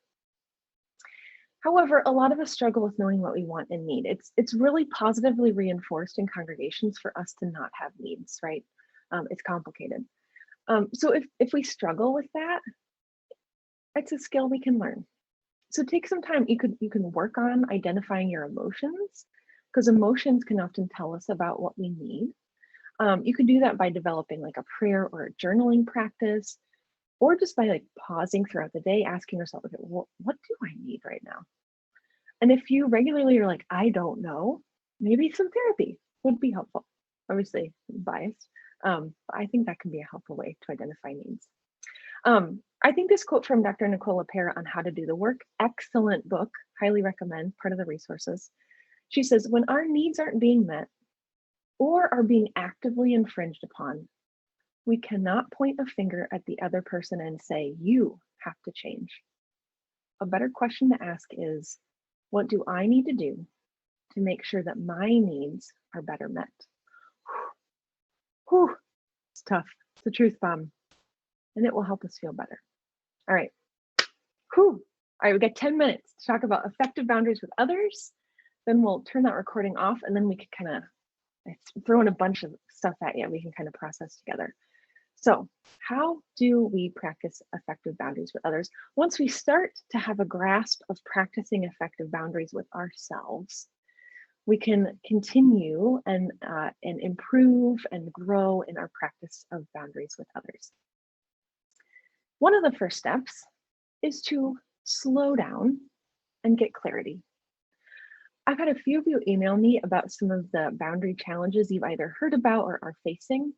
However, a lot of us struggle with knowing what we want and need. It's really positively reinforced in congregations for us to not have needs, right? It's complicated. So if we struggle with that, it's a skill we can learn. So take some time. You can work on identifying your emotions, because emotions can often tell us about what we need. You could do that by developing like a prayer or a journaling practice, or just by like pausing throughout the day, asking yourself, okay, what do I need right now? And if you regularly are like, I don't know, maybe some therapy would be helpful. Obviously biased, but I think that can be a helpful way to identify needs. I think this quote from Dr. Nicole LePera on How to Do the Work, excellent book, highly recommend, part of the resources. She says, when our needs aren't being met or are being actively infringed upon, we cannot point a finger at the other person and say, you have to change. A better question to ask is, what do I need to do to make sure that my needs are better met? Whew, it's tough. It's a truth bomb, and it will help us feel better. All right. Whew. All right, we got 10 minutes to talk about effective boundaries with others. Then we'll turn that recording off, and then we can kind of throw in a bunch of stuff at you we can kind of process together. So how do we practice effective boundaries with others? Once we start to have a grasp of practicing effective boundaries with ourselves, we can continue and improve and grow in our practice of boundaries with others. One of the first steps is to slow down and get clarity. I've had a few of you email me about some of the boundary challenges you've either heard about or are facing.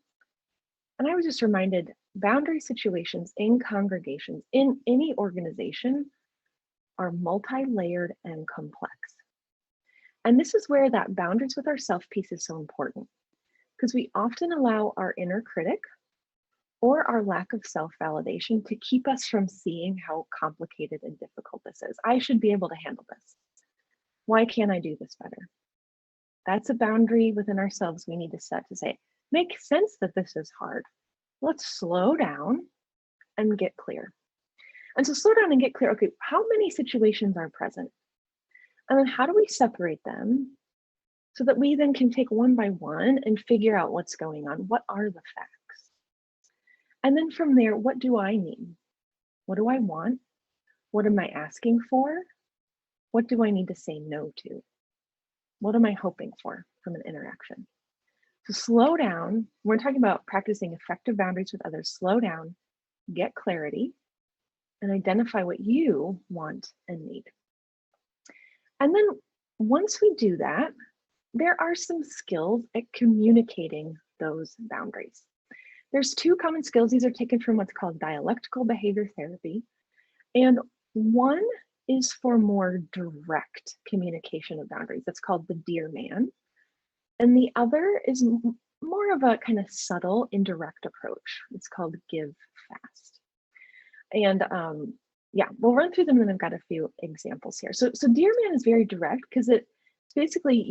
And I was just reminded, boundary situations in congregations, in any organization, are multi-layered and complex. And this is where that boundaries with ourself piece is so important, because we often allow our inner critic or our lack of self-validation to keep us from seeing how complicated and difficult this is. I should be able to handle this. Why can't I do this better? That's a boundary within ourselves we need to set to say, makes sense that this is hard. Let's slow down and get clear. And so slow down and get clear. Okay, how many situations are present? And then how do we separate them so that we then can take one by one and figure out what's going on? What are the facts? And then from there, what do I need? What do I want? What am I asking for? What do I need to say no to? What am I hoping for from an interaction? So slow down. We're talking about practicing effective boundaries with others. Slow down, get clarity, and identify what you want and need. And then once we do that, there are some skills at communicating those boundaries. There's two common skills. These are taken from what's called dialectical behavior therapy. And one is for more direct communication of boundaries. That's called the Dear Man. And the other is more of a kind of subtle, indirect approach. It's called give fast. And yeah, we'll run through them, and I've got a few examples here. So Dear Man is very direct because it's basically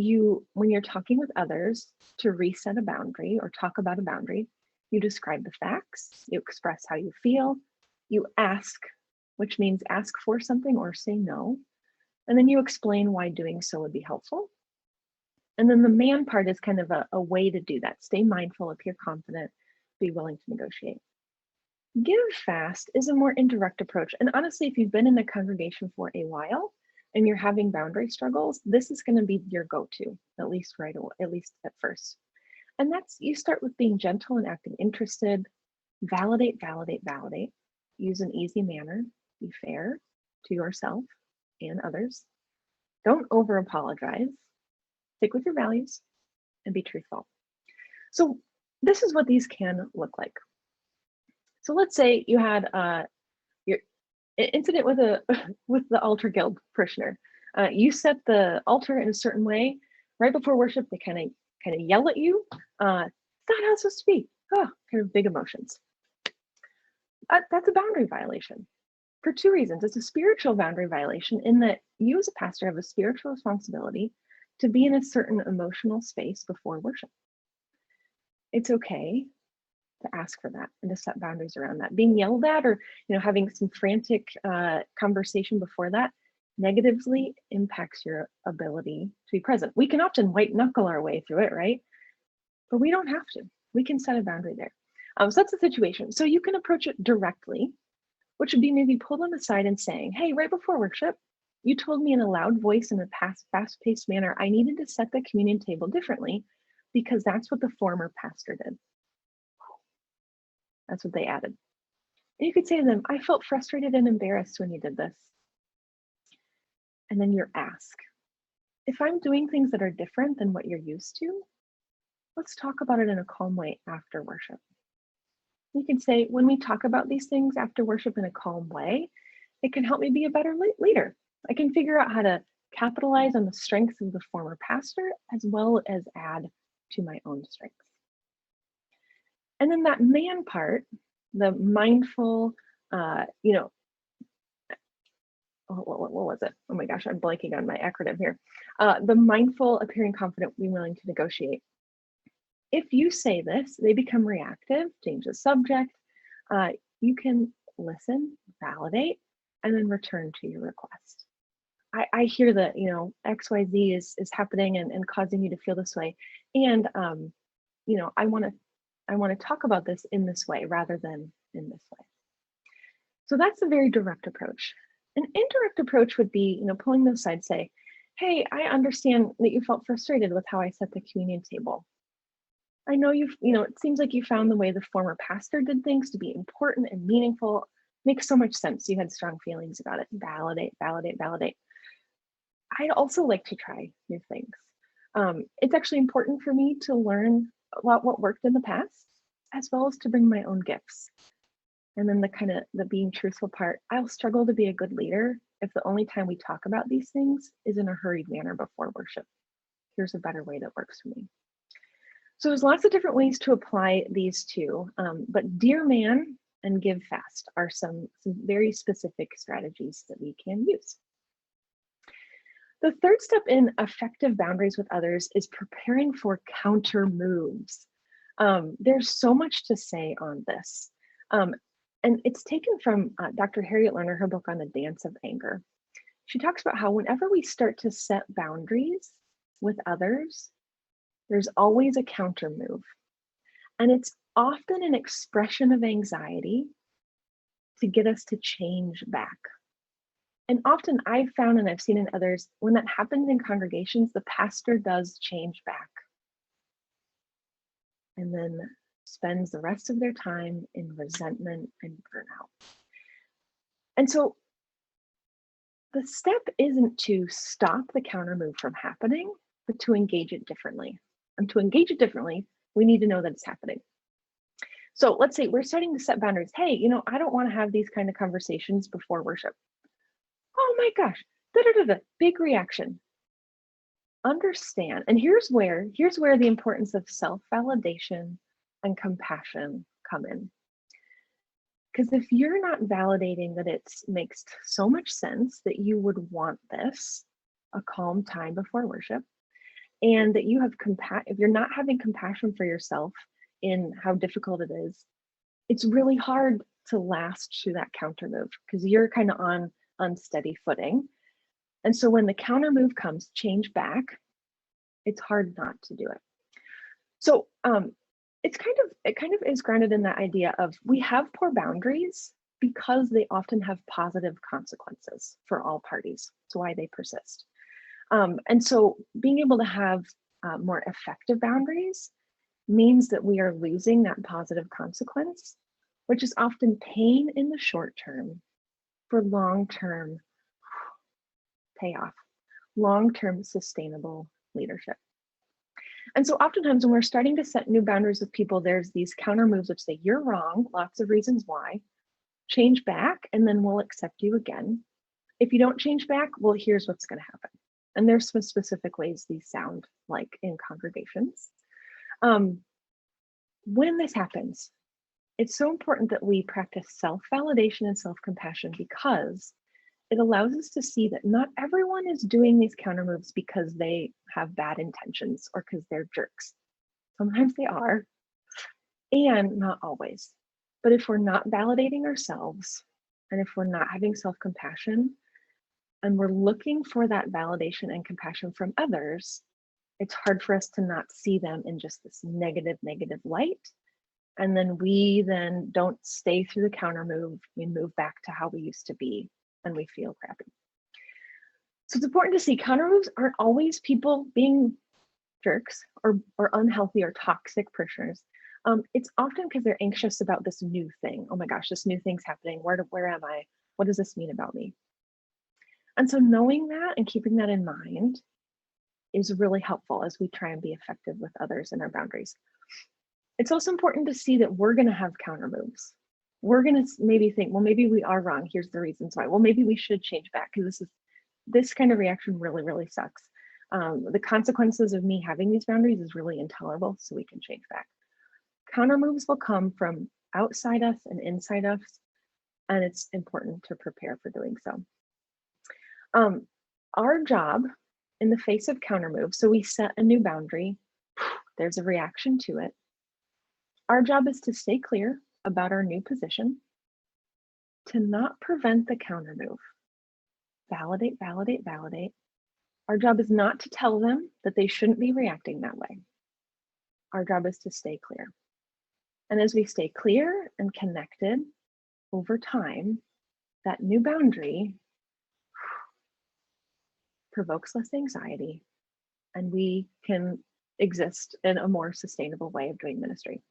when you're talking with others to reset a boundary or talk about a boundary, you describe the facts, you express how you feel, you ask, which means ask for something or say no, and then you explain why doing so would be helpful. And then the man part is kind of a way to do that. Stay mindful, appear confident, be willing to negotiate. Give fast is a more indirect approach. And honestly, if you've been in the congregation for a while and you're having boundary struggles, this is going to be your go-to, at least right away, at least at first. And that's, you start with being gentle and acting interested, validate, validate, validate, use an easy manner, be fair to yourself and others. Don't over apologize, stick with your values, and be truthful. So this is what these can look like. So let's say you had your incident with the altar guild parishioner. You set the altar in a certain way. Right before worship, they kind of yell at you. It's not how it's supposed to be. Oh, kind of big emotions. That's a boundary violation for two reasons. It's a spiritual boundary violation in that you as a pastor have a spiritual responsibility to be in a certain emotional space before worship. It's okay to ask for that and to set boundaries around that. Being yelled at or having some frantic conversation before that negatively impacts your ability to be present. We can often white knuckle our way through it, right? But we don't have to. We can set a boundary there. So that's the situation. So you can approach it directly, which would be maybe pull them aside and saying, hey, right before worship, you told me in a loud voice in a fast-paced manner, I needed to set the communion table differently because that's what the former pastor did. That's what they added. And you could say to them, I felt frustrated and embarrassed when you did this. And then your ask. If I'm doing things that are different than what you're used to, let's talk about it in a calm way after worship. You can say, when we talk about these things after worship in a calm way, it can help me be a better leader. I can figure out how to capitalize on the strengths of the former pastor as well as add to my own strengths. And then that man part, the mindful, what was it? Oh my gosh, I'm blanking on my acronym here. The mindful, appearing confident, being willing to negotiate. If you say this, they become reactive, change the subject. You can listen, validate, and then return to your request. I hear that, XYZ is happening and causing you to feel this way. And, I want to talk about this in this way rather than in this way. So that's a very direct approach. An indirect approach would be, pulling those aside, say, hey, I understand that you felt frustrated with how I set the communion table. I know it seems like you found the way the former pastor did things to be important and meaningful. Makes so much sense. You had strong feelings about it. Validate, validate, validate. I'd also like to try new things. It's actually important for me to learn about what worked in the past, as well as to bring my own gifts. And then the being truthful part, I'll struggle to be a good leader if the only time we talk about these things is in a hurried manner before worship. Here's a better way that works for me. So there's lots of different ways to apply these two, but Dear Man and Give Fast are some very specific strategies that we can use. The third step in effective boundaries with others is preparing for counter moves. There's so much to say on this. And it's taken from Dr. Harriet Lerner, her book on the dance of anger. She talks about how whenever we start to set boundaries with others, there's always a counter move. And it's often an expression of anxiety to get us to change back. And often I've found, and I've seen in others, when that happens in congregations, the pastor does change back and then spends the rest of their time in resentment and burnout. And so the step isn't to stop the counter move from happening, but to engage it differently. And to engage it differently, we need to know that it's happening. So let's say we're starting to set boundaries. Hey, I don't want to have these kind of conversations before worship. Oh my gosh, big reaction. understand, and here's where the importance of self-validation and compassion come in. Because if you're not validating that it makes so much sense that you would want this, a calm time before worship, and that you have if you're not having compassion for yourself in how difficult it is, it's really hard to last through that counter move because you're kind of on unsteady footing. And so when the counter move comes, change back, it's hard not to do it. So it kind of is grounded in that idea of we have poor boundaries because they often have positive consequences for all parties. That's why they persist. And so being able to have more effective boundaries means that we are losing that positive consequence, which is often pain in the short term for long-term payoff, long-term sustainable leadership. And so oftentimes when we're starting to set new boundaries with people, there's these counter moves which say, you're wrong, lots of reasons why, change back, and then we'll accept you again. If you don't change back, well, here's what's going to happen. And there's some specific ways these sound like in congregations. When this happens, it's so important that we practice self-validation and self-compassion because it allows us to see that not everyone is doing these counter moves because they have bad intentions or because they're jerks. Sometimes they are, and not always. But if we're not validating ourselves, and if we're not having self-compassion, and we're looking for that validation and compassion from others, it's hard for us to not see them in just this negative light. And then we don't stay through the counter move. We move back to how we used to be and we feel crappy. So it's important to see counter moves aren't always people being jerks or unhealthy or toxic parishioners. It's often because they're anxious about this new thing. Oh my gosh, this new thing's happening. Where am I? What does this mean about me? And so knowing that and keeping that in mind is really helpful as we try and be effective with others in our boundaries. It's also important to see that we're going to have counter moves. We're going to maybe think, well, maybe we are wrong. Here's the reasons why. Well, maybe we should change back because this kind of reaction really sucks. The consequences of me having these boundaries is really intolerable, so we can change back. Counter moves will come from outside us and inside us, and it's important to prepare for doing so. Our job in the face of counter moves, so we set a new boundary, there's a reaction to it. Our job is to stay clear about our new position, to not prevent the counter move. Validate. Our job is not to tell them that they shouldn't be reacting that way. Our job is to stay clear. And as we stay clear and connected over time, that new boundary provokes less anxiety, and we can exist in a more sustainable way of doing ministry.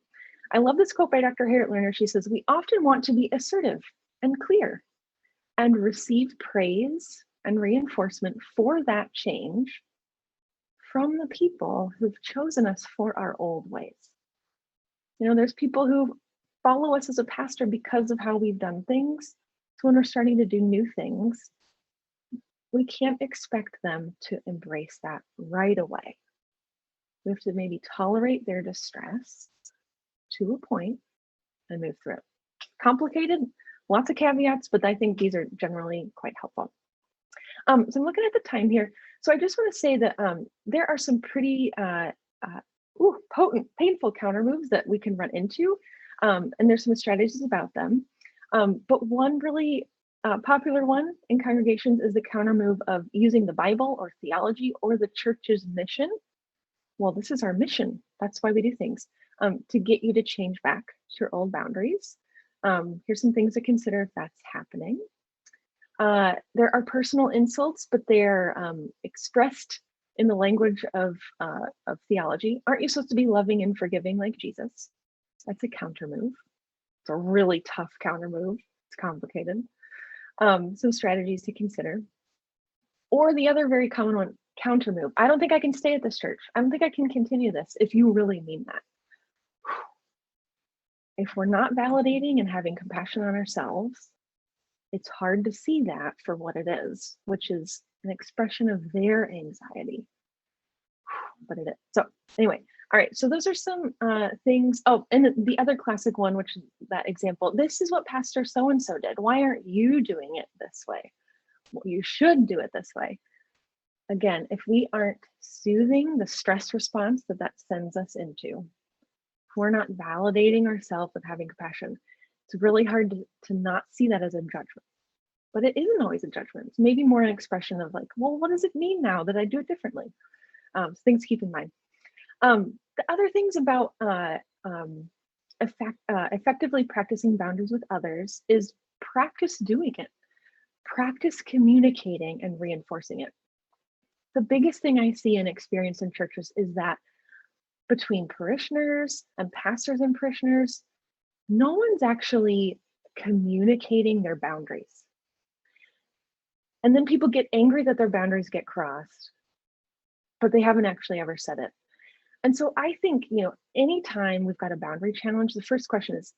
I love this quote by Dr. Harriet Lerner. She says, we often want to be assertive and clear and receive praise and reinforcement for that change from the people who've chosen us for our old ways. You know, there's people who follow us as a pastor because of how we've done things. So when we're starting to do new things, we can't expect them to embrace that right away. We have to maybe tolerate their distress to a point and move through it. Complicated, lots of caveats, but I think these are generally quite helpful. So I'm looking at the time here. So I just want to say that there are some pretty potent, painful counter moves that we can run into. And there's some strategies about them. But one really popular one in congregations is the counter move of using the Bible or theology or the church's mission. Well, this is our mission. That's why we do things, to get you to change back to your old boundaries. Here's some things to consider if that's happening. There are personal insults, but they're expressed in the language of theology. Aren't you supposed to be loving and forgiving like Jesus? That's a counter move. It's a really tough counter move. It's complicated. Some strategies to consider. Or the other very common one, counter move. I don't think I can stay at this church. I don't think I can continue this if you really mean that. If we're not validating and having compassion on ourselves, it's hard to see that for what it is, which is an expression of their anxiety. but it is. So anyway, all right. So those are some things. Oh, and the other classic one, which is that example, this is what Pastor so-and-so did. Why aren't you doing it this way? Well, you should do it this way. Again, if we aren't soothing the stress response that sends us into, if we're not validating ourselves with having compassion, it's really hard to not see that as a judgment. But it isn't always a judgment. It's maybe more an expression of like, well, what does it mean now that I do it differently? So things to keep in mind. The other things about effectively practicing boundaries with others is practice doing it. Practice communicating and reinforcing it. The biggest thing I see and experience in churches is that between parishioners and pastors and parishioners, no one's actually communicating their boundaries. And then people get angry that their boundaries get crossed, but they haven't actually ever said it. And so I think, anytime we've got a boundary challenge, the first question is,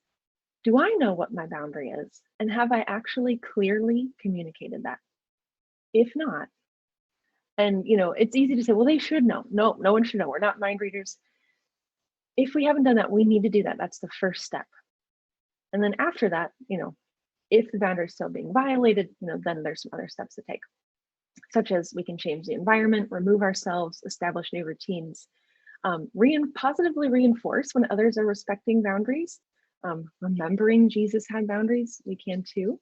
do I know what my boundary is? And have I actually clearly communicated that? If not, and it's easy to say, well, they should know. No one should know. We're not mind readers. If we haven't done that, we need to do that. That's the first step. And then after that, if the boundary is still being violated, then there's some other steps to take, such as we can change the environment, remove ourselves, establish new routines, positively reinforce when others are respecting boundaries, remembering Jesus had boundaries, we can too.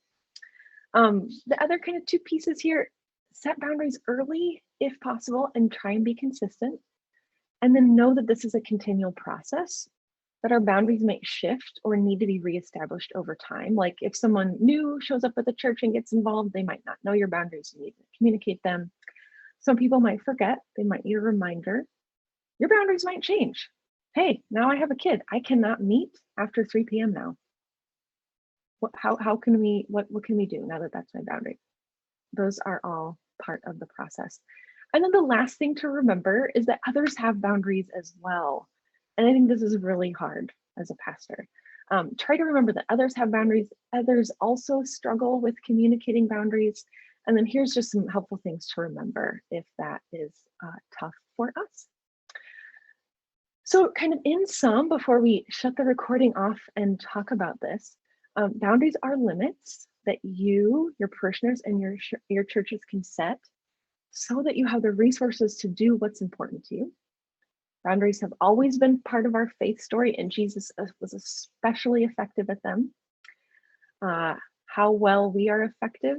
The other kind of two pieces here, set boundaries early if possible and try and be consistent. And then know that this is a continual process, that our boundaries might shift or need to be reestablished over time. Like if someone new shows up at the church and gets involved, they might not know your boundaries, you need to communicate them. Some people might forget, they might need a reminder. Your boundaries might change. Hey, now I have a kid. I cannot meet after 3 p.m. now. What can we do now that that's my boundary? Those are all part of the process. And then the last thing to remember is that others have boundaries as well. And I think this is really hard as a pastor. Try to remember that others have boundaries. Others also struggle with communicating boundaries. And then here's just some helpful things to remember if that is tough for us. So kind of in sum, before we shut the recording off and talk about this, boundaries are limits that you, your parishioners, and your churches can set so that you have the resources to do what's important to you. Boundaries have always been part of our faith story, and Jesus was especially effective at them. How well we are effective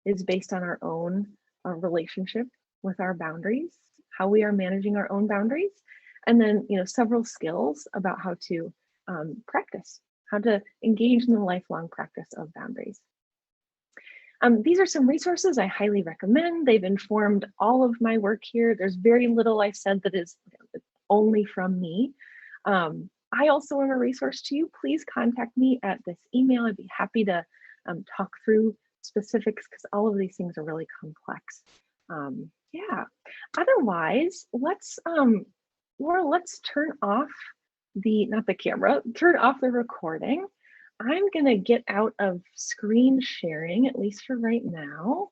is based on our own relationship with our boundaries, how we are managing our own boundaries, and then several skills about how to practice, how to engage in the lifelong practice of boundaries. These are some resources I highly recommend. They've informed all of my work here. There's very little I said that is only from me. I also am a resource to you. Please contact me at this email. I'd be happy to talk through specifics because all of these things are really complex. Yeah. Otherwise, let's turn off turn off the recording. I'm gonna get out of screen sharing, at least for right now.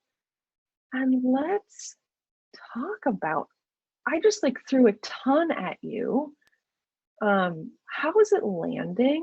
And let's talk about, I just threw a ton at you. How is it landing?